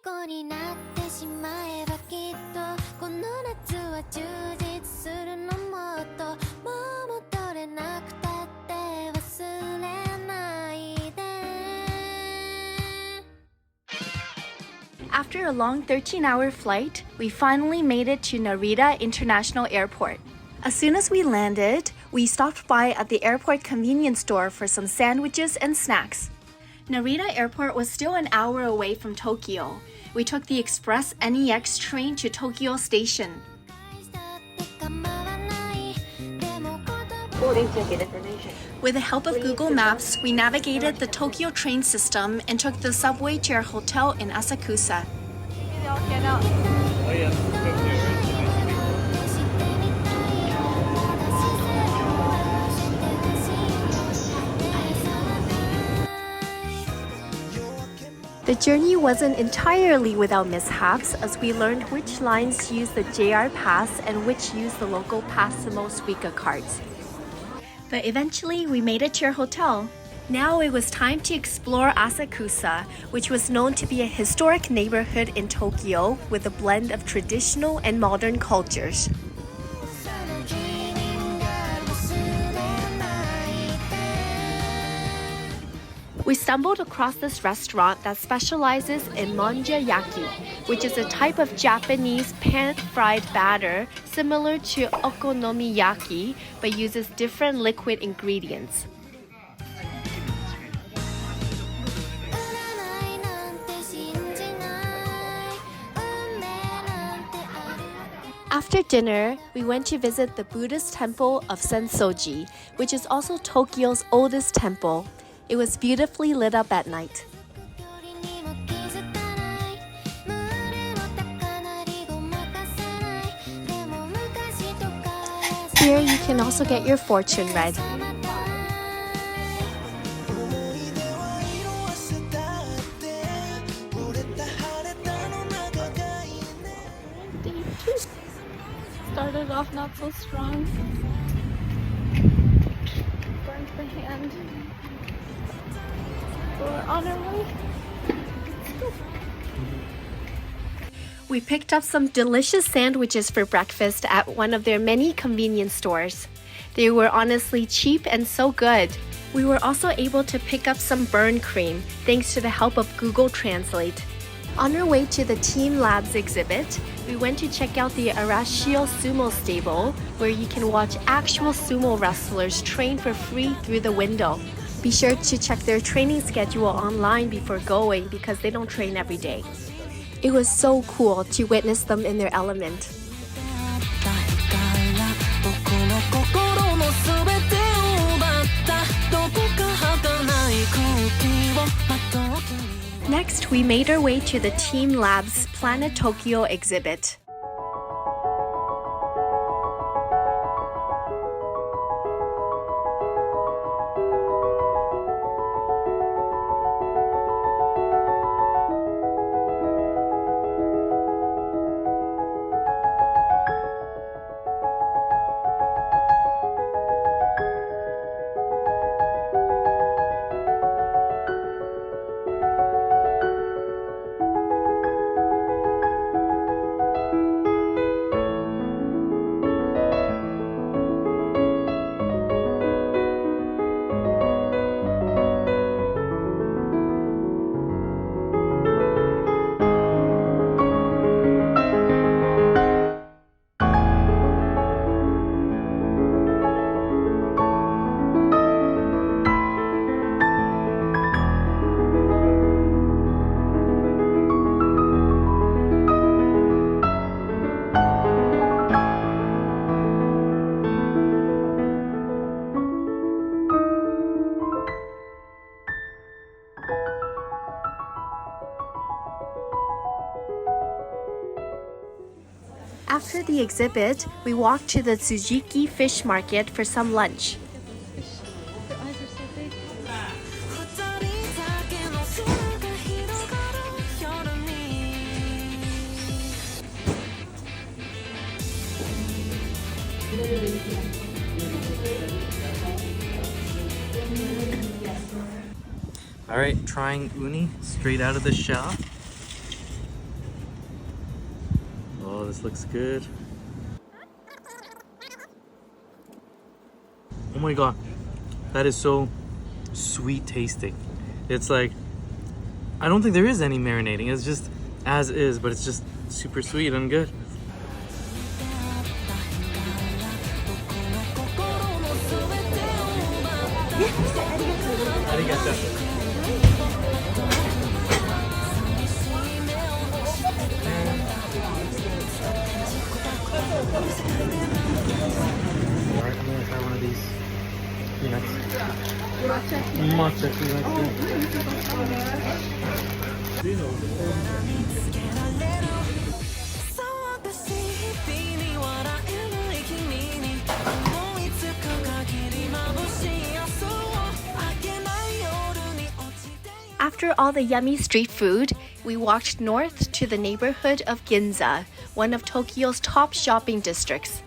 虜になってしまえばきっとこの夏は充実するのもっともう戻れなくたって忘れないで After a long 13-hour flight, we finally made it to Narita International Airport. As soon as we landed, we stopped by at the airport convenience store for some sandwiches and snacks. Narita Airport was still an hour away from Tokyo. We took the express NEX train to Tokyo Station. With the help of Google Maps, we navigated the Tokyo train system and took the subway to our hotel in Asakusa. The journey wasn't entirely without mishaps as we learned which lines use the JR Pass and which use the local Passimo Suica cards. But eventually we made it to our hotel. Now it was time to explore Asakusa, which was known to be a historic neighborhood in Tokyo with a blend of traditional and modern cultures. We stumbled across this restaurant that specializes in monjayaki, which is a type of Japanese pan-fried batter similar to okonomiyaki but uses different liquid ingredients. After dinner, we went to visit the Buddhist temple of Sensoji, which is also Tokyo's oldest temple. It was beautifully lit up at night. Here you can also get your fortune read. Day 2 started off not so strong. Burned the hand. We're on our way. We picked up some delicious sandwiches for breakfast at one of their many convenience stores. They were honestly cheap and so good. We were also able to pick up some burn cream thanks to the help of Google Translate. On our way to the Team Labs exhibit, we went to check out the Arashio Sumo Stable, where you can watch actual sumo wrestlers train for free through the window. Be sure to check their training schedule online before going because they don't train every day. It was so cool to witness them in their element. Next, we made our way to the Team Labs Planet Tokyo exhibit. After the exhibit, we walked to the Tsujiki fish market for some lunch. Their eyes are so big. Alright, trying uni straight out of the shell. Oh, this looks good. Oh my god, that is so sweet tasting. It's like, I don't think there is any marinating. It's just as is, but it's just super sweet and good. Alright, I'm gonna try one of these peanuts. Matcha peanuts. After all the yummy street food, we walked north to the neighborhood of Ginza, one of Tokyo's top shopping districts.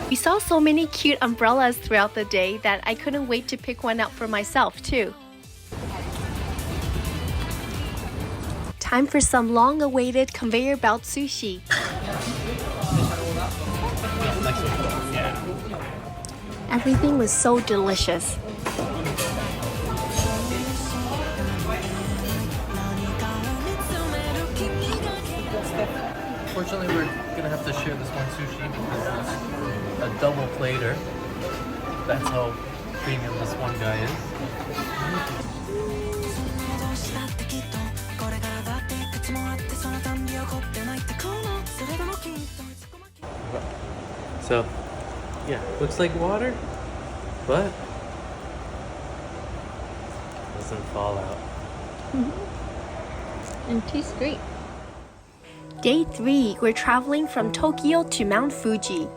We saw so many cute umbrellas throughout the day that I couldn't wait to pick one out for myself too. Time for some long-awaited conveyor belt sushi. Everything was so delicious. Fortunately, we're gonna have to share this one sushi because it's a double plater. That's how premium this one guy is. So, yeah, looks like water, but doesn't fall out. And tastes great. Day 3, we're traveling from Tokyo to Mount Fuji.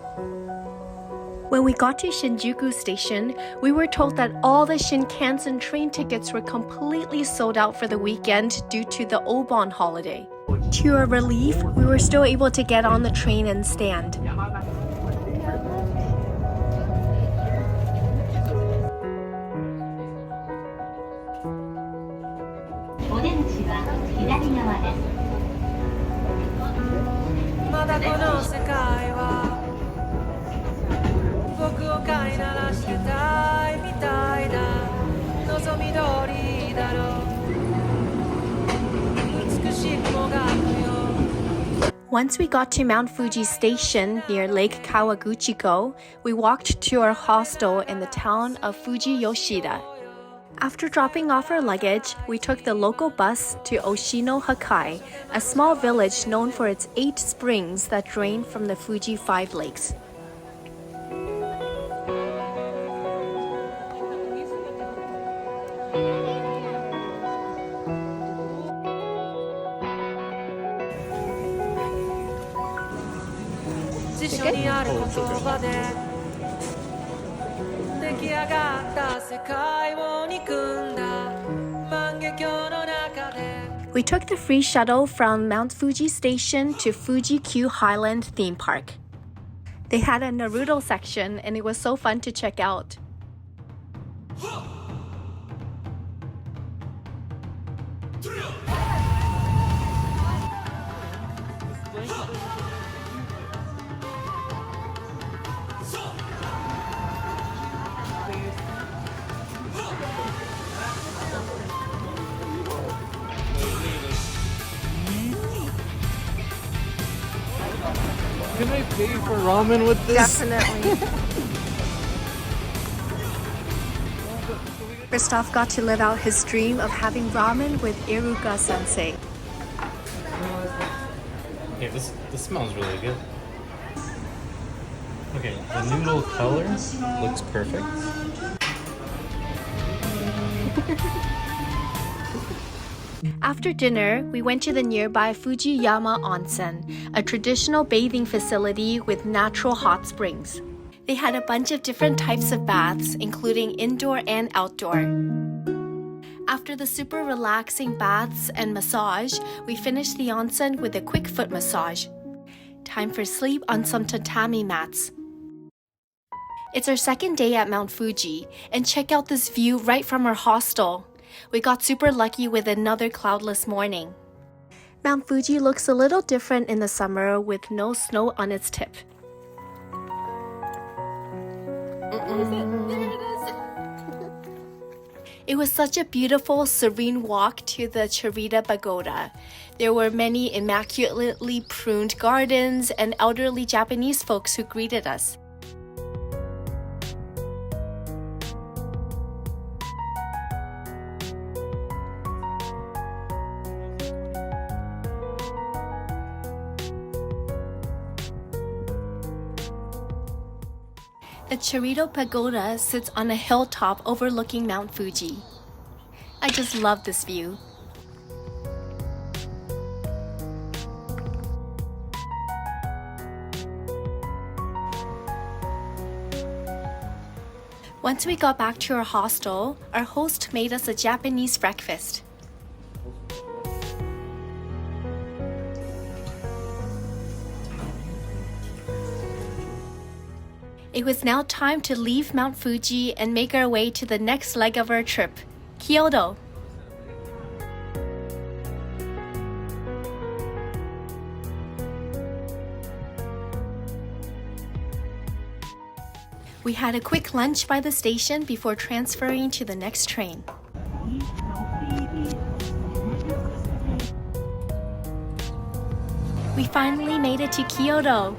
When we got to Shinjuku Station, we were told that all the Shinkansen train tickets were completely sold out for the weekend due to the Obon holiday. To our relief, we were still able to get on the train and stand. Once we got to Mount Fuji Station near Lake Kawaguchiko, we walked to our hostel in the town of Fuji Yoshida. After dropping off our luggage, we took the local bus to Oshino Hakai, a small village known for its 8 springs that drain from the Fuji 5 lakes. We took the free shuttle from Mount Fuji Station to Fuji Q Highland theme park. They had a Naruto section and it was so fun to check out. Can I pay for ramen with this? Definitely. Christoph got to live out his dream of having ramen with Iruka sensei. Yeah, this smells really good. Okay, the noodle color looks perfect. After dinner, we went to the nearby Fujiyama Onsen, a traditional bathing facility with natural hot springs. They had a bunch of different types of baths, including indoor and outdoor. After the super relaxing baths and massage, we finished the onsen with a quick foot massage. Time for sleep on some tatami mats. It's our second day at Mount Fuji, and check out this view right from our hostel. We got super lucky with another cloudless morning. Mount Fuji looks a little different in the summer with no snow on its tip. It was such a beautiful, serene walk to the Charita Pagoda. There were many immaculately pruned gardens and elderly Japanese folks who greeted us. The Charita Pagoda sits on a hilltop overlooking Mount Fuji. I just love this view. Once we got back to our hostel, our host made us a Japanese breakfast. It was now time to leave Mount Fuji and make our way to the next leg of our trip, Kyoto. We had a quick lunch by the station before transferring to the next train. We finally made it to Kyoto.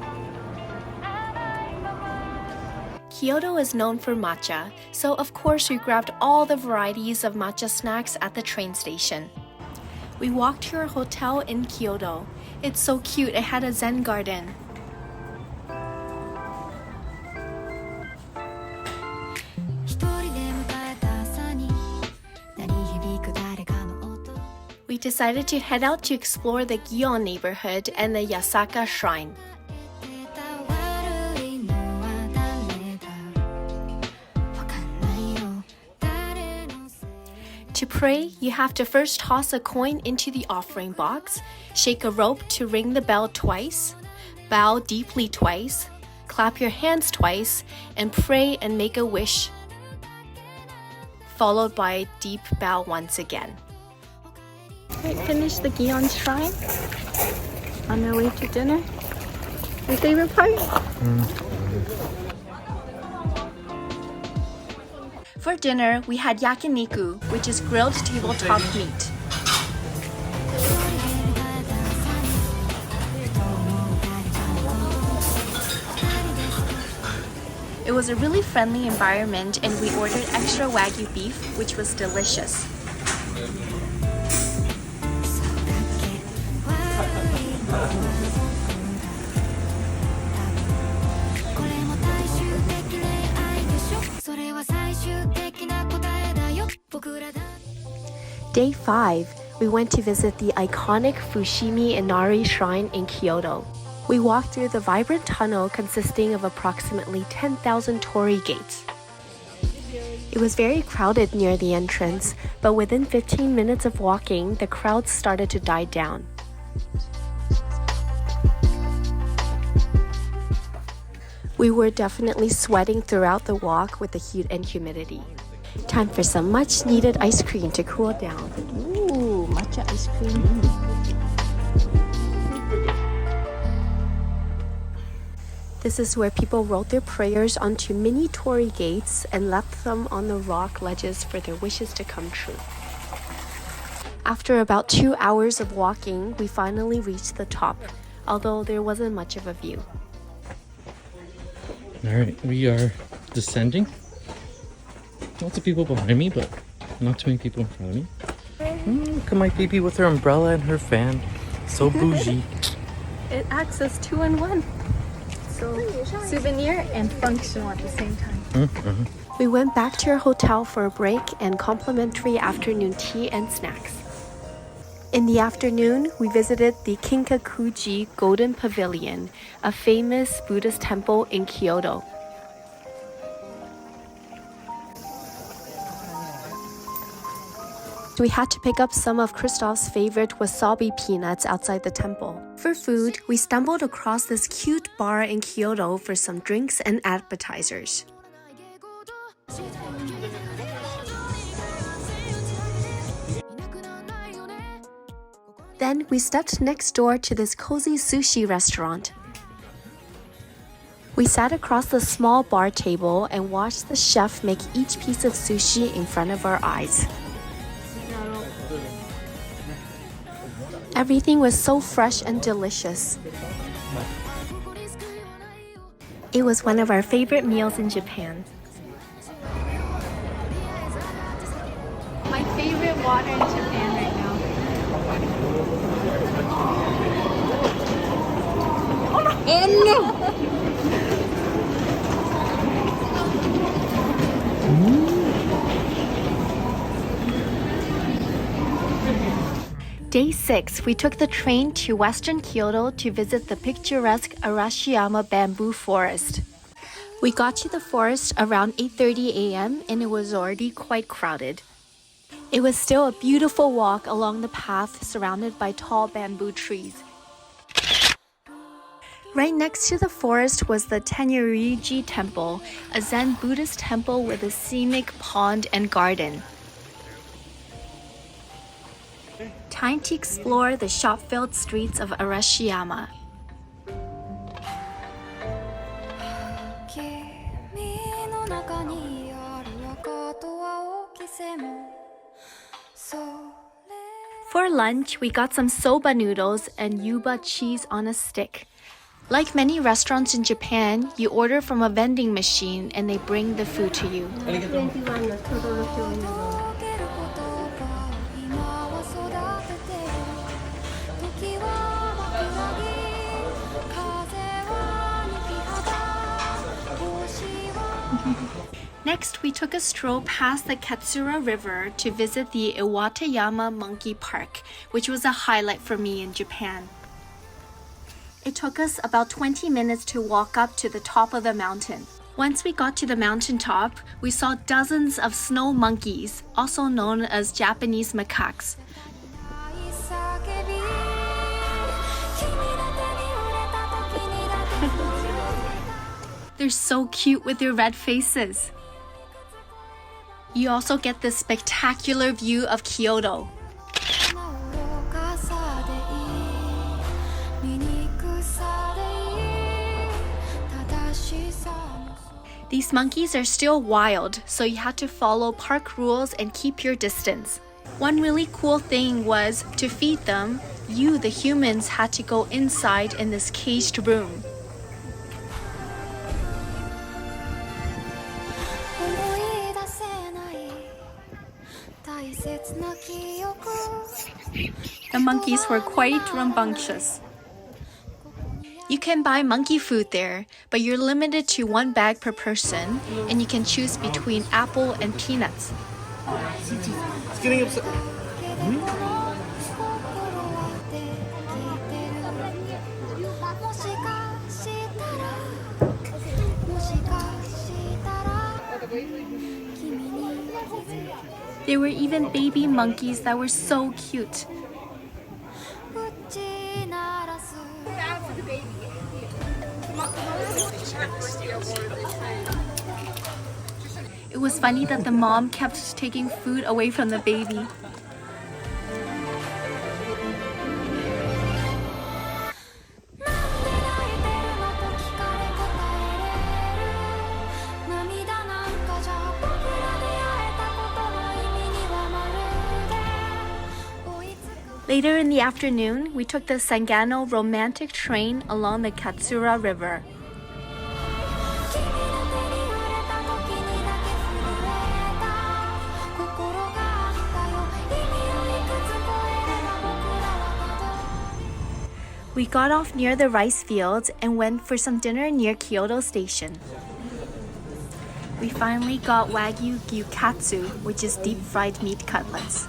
Kyoto is known for matcha, so of course we grabbed all the varieties of matcha snacks at the train station. We walked to our hotel in Kyoto. It's so cute, it had a zen garden. We decided to head out to explore the Gion neighborhood and the Osaka shrine. To pray, you have to first toss a coin into the offering box, shake a rope to ring the bell twice, bow deeply twice, clap your hands twice, and pray and make a wish, followed by a deep bow once again. We finished the Gion Shrine on our way to dinner. Your favorite part? For dinner, we had yakiniku, which is grilled tabletop meat. It was a really friendly environment and we ordered extra Wagyu beef, which was delicious. Day 5, we went to visit the iconic Fushimi Inari Shrine in Kyoto. We walked through the vibrant tunnel consisting of approximately 10,000 torii gates. It was very crowded near the entrance, but within 15 minutes of walking, the crowds started to die down. We were definitely sweating throughout the walk with the heat and humidity. Time for some much needed ice cream to cool down. Ooh, matcha ice cream. This is where people wrote their prayers onto mini torii gates and left them on the rock ledges for their wishes to come true. After about 2 hours of walking, we finally reached the top, although there wasn't much of a view. Alright, we are descending. Lots of people behind me, but not too many people in front of me. Look at my baby with her umbrella and her fan. So bougie. It acts as 2-in-1. So souvenir and functional at the same time. We went back to our hotel for a break and complimentary afternoon tea and snacks. In the afternoon, we visited the Kinkakuji Golden Pavilion, a famous Buddhist temple in Kyoto. We had to pick up some of Christoph's favorite wasabi peanuts outside the temple. For food, we stumbled across this cute bar in Kyoto for some drinks and appetizers. Then we stepped next door to this cozy sushi restaurant. We sat across the small bar table and watched the chef make each piece of sushi in front of our eyes. Everything was so fresh and delicious. It was one of our favorite meals in Japan. My favorite water in Japan right now. Day 6, we took the train to western Kyoto to visit the picturesque Arashiyama bamboo forest. We got to the forest around 8:30 a.m. and it was already quite crowded. It was still a beautiful walk along the path surrounded by tall bamboo trees. Right next to the forest was the Tenryuji Temple, a Zen Buddhist temple with a scenic pond and garden. Time to explore the shop-filled streets of Arashiyama. For lunch, we got some soba noodles and yuba cheese on a stick. Like many restaurants in Japan, you order from a vending machine and they bring the food to you. Next, we took a stroll past the Katsura River to visit the Iwatayama Monkey Park, which was a highlight for me in Japan. It took us about 20 minutes to walk up to the top of the mountain. Once we got to the mountaintop, we saw dozens of snow monkeys, also known as Japanese macaques. They're so cute with their red faces. You also get this spectacular view of Kyoto. These monkeys are still wild, so you had to follow park rules and keep your distance. One really cool thing was, to feed them, you, the humans, had to go inside in this caged room. The monkeys were quite rambunctious. You can buy monkey food there, but you're limited to 1 bag per person, and you can choose between apple and peanuts. It's getting upset. There were even baby monkeys that were so cute. It was funny that the mom kept taking food away from the baby. Later in the afternoon, we took the Sangano romantic train along the Katsura River. We got off near the rice fields and went for some dinner near Kyoto Station. We finally got Wagyu gyukatsu, which is deep-fried meat cutlets.